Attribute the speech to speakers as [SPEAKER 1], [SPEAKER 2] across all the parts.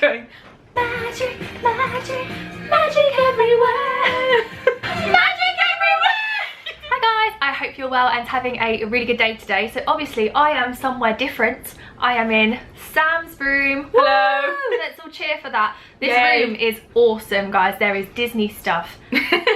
[SPEAKER 1] going,
[SPEAKER 2] magic, magic, magic everywhere. Magic everywhere. Hi guys, I hope you're well and having a really good day today. So obviously I am somewhere different. I am in Sam's room.
[SPEAKER 1] hello.
[SPEAKER 2] Woo! Let's all cheer for that. This
[SPEAKER 1] Yay.
[SPEAKER 2] room is awesome, guys. There is Disney stuff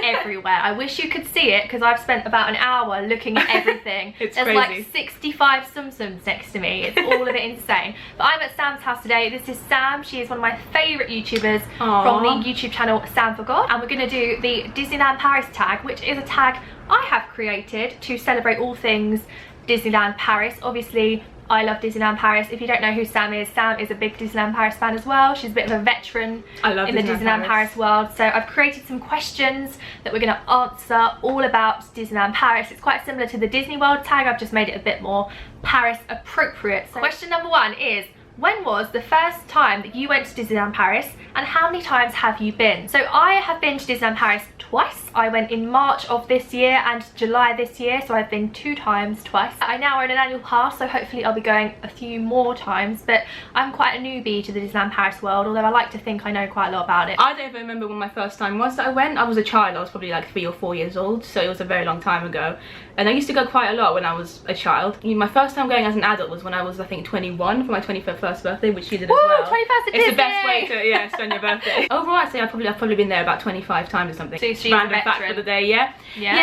[SPEAKER 2] everywhere. I wish you could see it because I've spent about an hour looking at everything.
[SPEAKER 1] It's
[SPEAKER 2] There's
[SPEAKER 1] crazy.
[SPEAKER 2] like 65 Sum-Sums next to me. It's all of it insane. But I'm at Sam's house today. This is Sam. She is one of my favourite YouTubers from the YouTube channel Sam for God. And we're going to do the Disneyland Paris tag, which is a tag I have created to celebrate all things Disneyland Paris. Obviously, I love Disneyland Paris. If you don't know who Sam is a big Disneyland Paris fan as well. She's a bit of a veteran in the Disneyland Paris world. So I've created some questions that we're going to answer all about Disneyland Paris. It's quite similar to the Disney World tag. I've just made it a bit more Paris appropriate. So question number 1 is, when was the first time that you went to Disneyland Paris and how many times have you been? So I have been to Disneyland Paris twice. I went in March of this year and July this year, so I've been 2 times twice. I now own an annual pass, so hopefully I'll be going a few more times, but I'm quite a newbie to the Disneyland Paris world, although I like to think I know quite a lot about it.
[SPEAKER 1] I don't even remember when my first time was that I went. I was a child. I was probably like 3 or 4 years old, so it was a very long time ago. And I used to go quite a lot when I was a child. My first time going as an adult was when I was, I think, 21 for my 21st birthday, which you did as well.
[SPEAKER 2] 21st at
[SPEAKER 1] It's
[SPEAKER 2] Disney.
[SPEAKER 1] the best way to spend your birthday. Overall, I'd say I've probably been there about 25 times or something.
[SPEAKER 2] So she's
[SPEAKER 1] Random
[SPEAKER 2] a
[SPEAKER 1] fact
[SPEAKER 2] veteran.
[SPEAKER 1] for the day, yeah.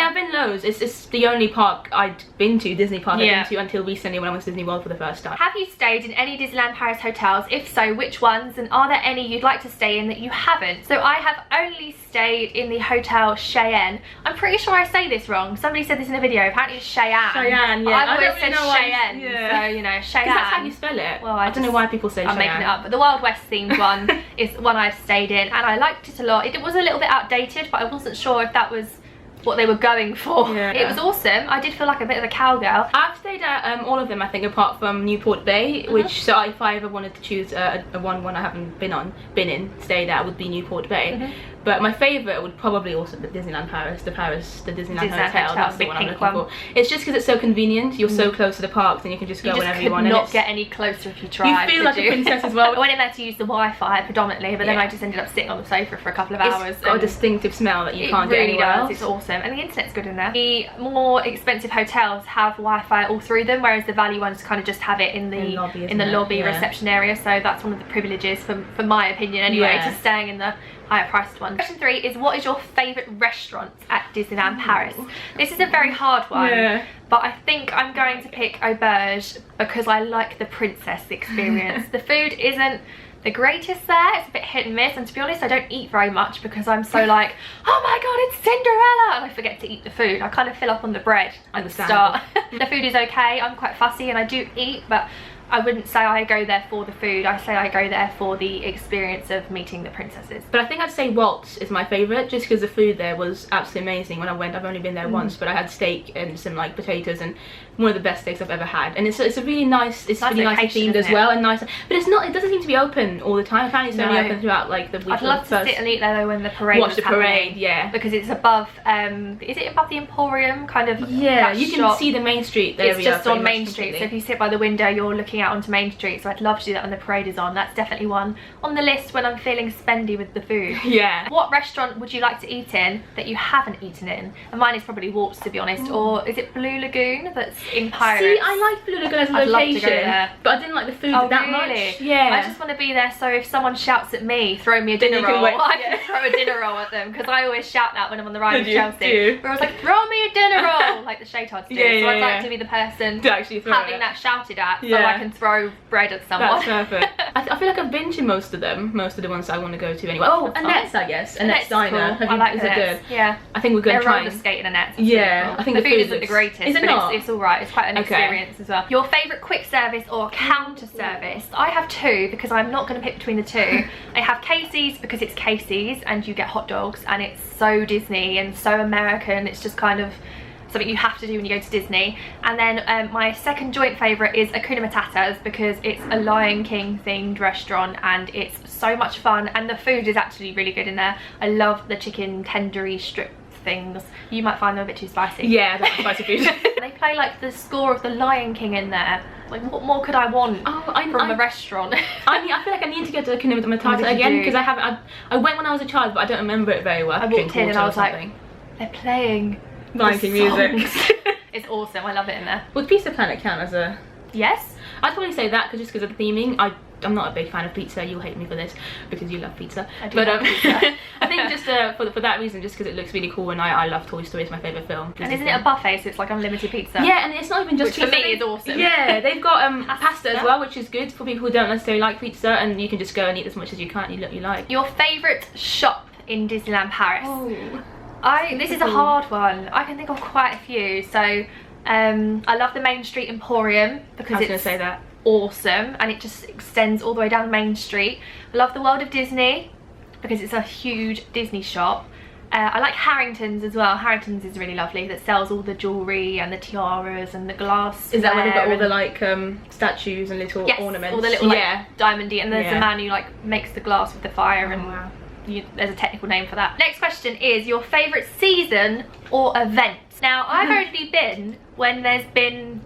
[SPEAKER 1] I've been loads. It's the only park I'd been to, Disney park I've been to until recently when I went to Disney World for the first time.
[SPEAKER 2] Have you stayed in any Disneyland Paris hotels? If so, which ones? And are there any you'd like to stay in that you haven't? So I have only stayed in the Hotel Cheyenne. I'm pretty sure I say this wrong. Somebody said this in a video. Apparently it's Cheyenne.
[SPEAKER 1] Cheyenne, yeah.
[SPEAKER 2] I've
[SPEAKER 1] I
[SPEAKER 2] always
[SPEAKER 1] don't
[SPEAKER 2] said
[SPEAKER 1] really know why-
[SPEAKER 2] Cheyenne.
[SPEAKER 1] yeah.
[SPEAKER 2] So, you know, Cheyenne.
[SPEAKER 1] Because that's how you spell it.
[SPEAKER 2] Well,
[SPEAKER 1] I don't know why people say
[SPEAKER 2] I'm
[SPEAKER 1] Cheyenne.
[SPEAKER 2] making it up. But the Wild West themed one is one I've stayed in, and I liked it a lot. It was a little bit outdated, but I wasn't sure if that was what they were going for.
[SPEAKER 1] Yeah.
[SPEAKER 2] It was awesome. I did feel like a bit of a cowgirl.
[SPEAKER 1] I've stayed at all of them, I think, apart from Newport Bay, which, so if I ever wanted to choose a one I haven't been in, stayed at, would be Newport Bay. But my favourite would probably also be Disneyland Paris, the Disneyland Hotel. That's the one I'm looking for. It's just because it's so convenient. You're so close to the parks and you can just go whenever you want.
[SPEAKER 2] You just could not get any closer if you tried.
[SPEAKER 1] You feel like a princess as well.
[SPEAKER 2] I went in there to use the Wi-Fi predominantly, but then I just ended up sitting on the sofa for a couple of hours.
[SPEAKER 1] It's got a distinctive smell that you can't get
[SPEAKER 2] anywhere
[SPEAKER 1] anywhere else.
[SPEAKER 2] It's awesome, and the internet's good in there. The more expensive hotels have Wi-Fi all through them, whereas the value ones kind of just have it in the lobby reception area. So that's one of the privileges, for my opinion anyway, to staying in the higher priced one. Question 3 is, what is your favourite restaurant at Disneyland Paris? This is a very hard one, but I think I'm going to pick Auberge because I like the princess experience. The food isn't the greatest there. It's a bit hit and miss, and to be honest I don't eat very much because I'm so like, oh my god, it's Cinderella, and I forget to eat the food. I kind of fill up on the bread at the start. The food is okay. I'm quite fussy and I do eat, but I wouldn't say I go there for the food. I say I go there for the experience of meeting the princesses.
[SPEAKER 1] But I think I'd say Walt is my favourite, just because the food there was absolutely amazing when I went. I've only been there once, but I had steak and some like potatoes, and one of the best steaks I've ever had. And it's a really nice, it's really nicely themed as well, and nice. But it's not. It doesn't seem to be open all the time. Apparently it's only open throughout like the week.
[SPEAKER 2] I'd love to sit and eat there though when the parade.
[SPEAKER 1] Watch the parade, yeah.
[SPEAKER 2] Because it's above. Is it above the Emporium? Kind of.
[SPEAKER 1] Yeah, you can see the Main Street area.
[SPEAKER 2] It's just on Main Street, so if you sit by the window, you're looking out onto Main Street. So I'd love to do that when the parade is on. That's definitely one on the list when I'm feeling spendy with the food.
[SPEAKER 1] Yeah.
[SPEAKER 2] What restaurant would you like to eat in that you haven't eaten in? And mine is probably Walt's, to be honest. Or is it Blue Lagoon that's in Pirates?
[SPEAKER 1] See, I like Blue Lagoon as a location,
[SPEAKER 2] love to go there.
[SPEAKER 1] but I didn't like the food that much. Yeah.
[SPEAKER 2] I just want to be there, so if someone shouts at me, throw me a dinner roll, I can throw a dinner roll at them, because I always shout that when I'm on the ride with Chelsea. Where I was like, throw me a dinner roll, like the Shaytards do. So I'd like to be the person
[SPEAKER 1] to actually throw
[SPEAKER 2] having that shouted at, so I can throw bread at someone.
[SPEAKER 1] That's perfect. I feel like I've been to most of them, most of the ones I want to go to anyway. Oh, Annette's, I guess. Annette's Diner.
[SPEAKER 2] Cool. I like
[SPEAKER 1] is it good?
[SPEAKER 2] Yeah.
[SPEAKER 1] I think we're going to try
[SPEAKER 2] and skate in Annette's.
[SPEAKER 1] Yeah, I think
[SPEAKER 2] the food isn't the greatest,
[SPEAKER 1] is it
[SPEAKER 2] but
[SPEAKER 1] not?
[SPEAKER 2] It's alright. It's quite an experience as well. Your favourite quick service or counter service? I have 2 because I'm not going to pick between the 2. I have Casey's because it's Casey's and you get hot dogs, and it's so Disney and so American. It's just kind of something you have to do when you go to Disney. And then my second joint favourite is Hakuna Matata's because it's a Lion King themed restaurant and it's so much fun, and the food is actually really good in there. I love the chicken tendery strip things. You might find them a bit too spicy.
[SPEAKER 1] Yeah, that's spicy food.
[SPEAKER 2] They play like the score of the Lion King in there? Like, what more could I want from a restaurant?
[SPEAKER 1] I feel like I need to go to the Kingdom Matata again, because I went when I was a child, but I don't remember it very well.
[SPEAKER 2] I walked in and I was like, they're playing
[SPEAKER 1] Lion King music.
[SPEAKER 2] It's awesome. I love it in there.
[SPEAKER 1] Would Pizza Planet count as a...
[SPEAKER 2] Yes.
[SPEAKER 1] I'd probably say that just because of the theming. I'm not a big fan of pizza. You'll hate me for this because you love pizza.
[SPEAKER 2] I do love pizza.
[SPEAKER 1] I think just for that reason, just because it looks really cool, and I love Toy Story. It's my favourite film.
[SPEAKER 2] And isn't it a buffet, so it's like unlimited pizza?
[SPEAKER 1] Yeah, and it's not even just
[SPEAKER 2] pizza. Which for me is awesome.
[SPEAKER 1] Yeah, they've got pasta as well, which is good for people who don't necessarily like pizza, and you can just go and eat as much as you can. You like.
[SPEAKER 2] Your favourite shop in Disneyland Paris?
[SPEAKER 1] Oh,
[SPEAKER 2] this is a hard one. I can think of quite a few. So I love the Main Street Emporium because
[SPEAKER 1] I was going to say that.
[SPEAKER 2] Awesome, and it just extends all the way down Main Street. I love the World of Disney because it's a huge Disney shop. I like Harrington's as well. Harrington's is really lovely, that sells all the jewellery and the tiaras and the glass.
[SPEAKER 1] Is that where they've got all the like statues and little ornaments?
[SPEAKER 2] All the little diamondy, and there's the man who like makes the glass with the fire and
[SPEAKER 1] wow.
[SPEAKER 2] There's a technical name for that. Next question is your favourite season or event. Now I've only been when there's been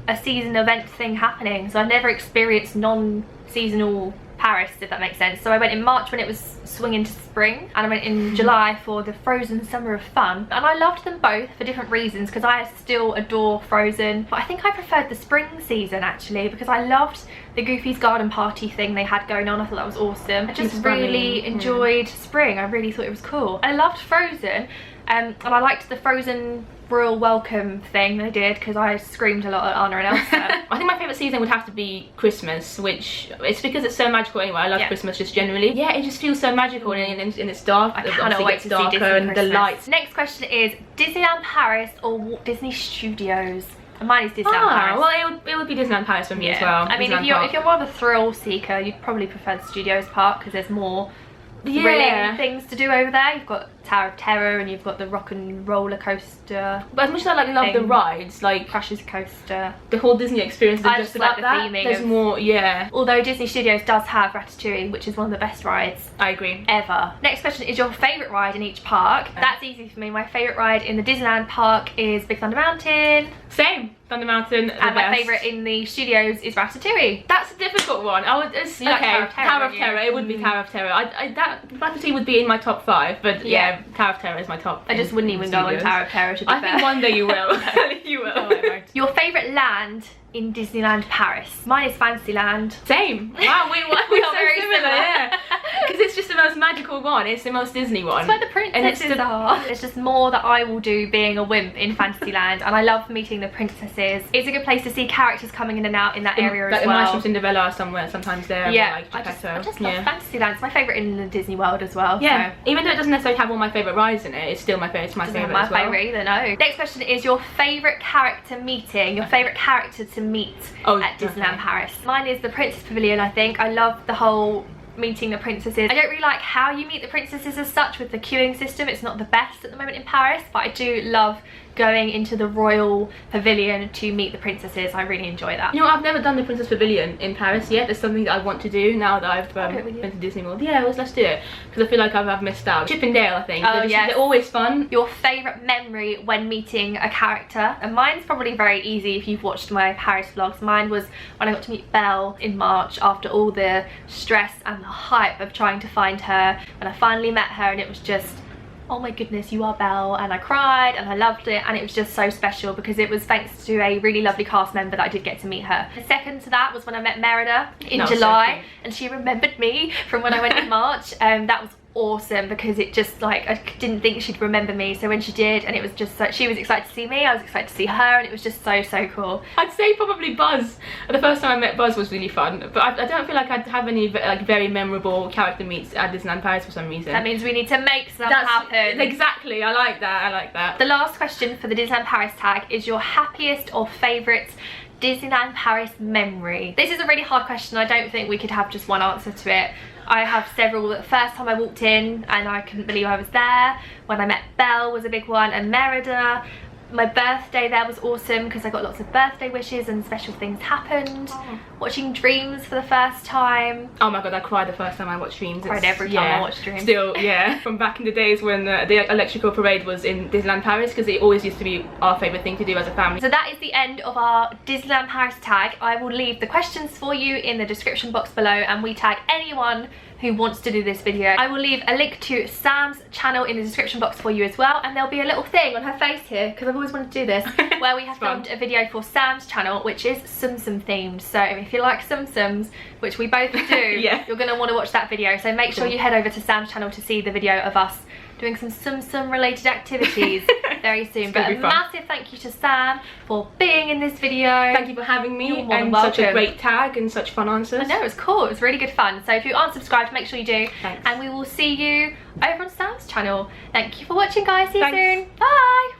[SPEAKER 2] a season event thing happening, so I've never experienced non-seasonal Paris, if that makes sense. So I went in March when it was swinging to spring, and I went in July for the Frozen Summer of Fun, and I loved them both for different reasons because I still adore Frozen, but I think I preferred the spring season actually because I loved the Goofy's Garden Party thing they had going on. I thought that was awesome. I just really enjoyed spring. I really thought it was cool. I loved Frozen, and I liked the Frozen Royal Welcome thing they did because I screamed a lot at Anna and Elsa.
[SPEAKER 1] I think my favourite season would have to be Christmas, which it's because it's so magical anyway. I love Christmas just generally. Yeah, it just feels so magical, and it's dark.
[SPEAKER 2] I cannot wait to see Disney
[SPEAKER 1] and
[SPEAKER 2] Christmas.
[SPEAKER 1] The lights.
[SPEAKER 2] Next question is Disneyland Paris or Walt Disney Studios? And mine is Disneyland Paris.
[SPEAKER 1] Well, it would be Disneyland Paris for me as well.
[SPEAKER 2] I mean, if you're more of a thrill seeker, you'd probably prefer the Studios Park because there's more thrilling things to do over there. You've got Tower of Terror and you've got the rock and roller coaster.
[SPEAKER 1] But as much as I love the rides, like
[SPEAKER 2] Crash's Coaster,
[SPEAKER 1] the whole Disney experience is just about
[SPEAKER 2] the
[SPEAKER 1] that.
[SPEAKER 2] theming.
[SPEAKER 1] There's more,
[SPEAKER 2] Although Disney Studios does have Ratatouille, which is one of the best rides.
[SPEAKER 1] I agree.
[SPEAKER 2] Ever. Next question is your favourite ride in each park. That's easy for me. My favourite ride in the Disneyland Park is Big Thunder Mountain.
[SPEAKER 1] Same. Thunder Mountain.
[SPEAKER 2] And my favourite in the studios is Ratatouille.
[SPEAKER 1] That's a difficult one.
[SPEAKER 2] Like
[SPEAKER 1] Tower of Terror. It would be Tower of Terror. That Ratatouille would be in my top 5, but yeah, Tower of Terror is my top.
[SPEAKER 2] I just wouldn't even go on Tower of Terror, to be fair.
[SPEAKER 1] I think one day you will. You will.
[SPEAKER 2] No, I won't. Your favourite land in Disneyland Paris? Mine is Fantasyland.
[SPEAKER 1] Same. Wow, we are very similar. Yeah. Because it's just the most magical one. It's the most Disney one.
[SPEAKER 2] It's where the princesses are. There's just more that I will do being a wimp in Fantasyland, and I love meeting the princesses. It's a good place to see characters coming in and out in that area as well.
[SPEAKER 1] Like the Cinderella sometimes there.
[SPEAKER 2] Yeah, I just love Fantasyland. It's my favourite in the Disney World as well.
[SPEAKER 1] Yeah,
[SPEAKER 2] so.
[SPEAKER 1] even though it doesn't necessarily have all my favourite rides in it, it's still my favourite. It's my favourite as well.
[SPEAKER 2] My favourite either, no. Next question is your favourite character meeting. Your favourite character to meet at Disneyland Paris. Mine is the Princess Pavilion, I think. I love the whole meeting the princesses. I don't really like how you meet the princesses as such with the queuing system. It's not the best at the moment in Paris, but I do love going into the royal pavilion to meet the princesses. I really enjoy that.
[SPEAKER 1] You know, I've never done the Princess Pavilion in Paris yet. There's something that I want to do now that I've been to Disney World. Yeah, let's do it, because I feel like I've missed out. Chippendale, I think. They're always fun.
[SPEAKER 2] Your favourite memory when meeting a character? And mine's probably very easy if you've watched my Paris vlogs. Mine was when I got to meet Belle in March after all the stress and the hype of trying to find her, and I finally met her, and it was just, oh my goodness, you are Belle, and I cried and I loved it, and it was just so special because it was thanks to a really lovely cast member that I did get to meet her. The second to that was when I met Merida in July, and she remembered me from when I went in March. That was awesome because it just, like, I didn't think she'd remember me, so when she did, and it was just so, she was excited to see me, I was excited to see her, and it was just so cool.
[SPEAKER 1] I'd say probably Buzz. The first time I met Buzz was really fun, but I don't feel like I'd have any like very memorable character meets at Disneyland Paris for some reason.
[SPEAKER 2] That means we need to make some happen.
[SPEAKER 1] Exactly, I like that.
[SPEAKER 2] The last question for the Disneyland Paris tag is your happiest or favourite Disneyland Paris memory. This is a really hard question. I don't think we could have just one answer to it. I have several. The first time I walked in and I couldn't believe I was there. When I met Belle was a big one, and Merida. My birthday there was awesome because I got lots of birthday wishes and special things happened. watching Dreams for the first time.
[SPEAKER 1] Oh my god, I cried the first time I watched Dreams.
[SPEAKER 2] Cried every time I watched Dreams.
[SPEAKER 1] Still, yeah. From back in the days when the electrical parade was in Disneyland Paris, because it always used to be our favourite thing to do as a family.
[SPEAKER 2] So that is the end of our Disneyland Paris tag. I will leave the questions for you in the description box below, and we tag anyone who wants to do this video. I will leave a link to Sam's channel in the description box for you as well, and there'll be a little thing on her face here, because I've always wanted to do this, where we have filmed a video for Sam's channel, which is Tsum Tsum themed. So if you like Tsum Tsums, which we both do,
[SPEAKER 1] yeah,
[SPEAKER 2] you're going to want to watch that video. So make sure you head over to Sam's channel to see the video of us doing some Tsum Tsum related activities very soon. But a massive thank you to Sam for being in this video.
[SPEAKER 1] Thank you for having me, and such a great tag and such fun answers.
[SPEAKER 2] I know, it was cool. It was really good fun. So if you aren't subscribed, make sure you do.
[SPEAKER 1] Thanks.
[SPEAKER 2] And we will see you over on Sam's channel. Thank you for watching, guys. See you soon. Bye.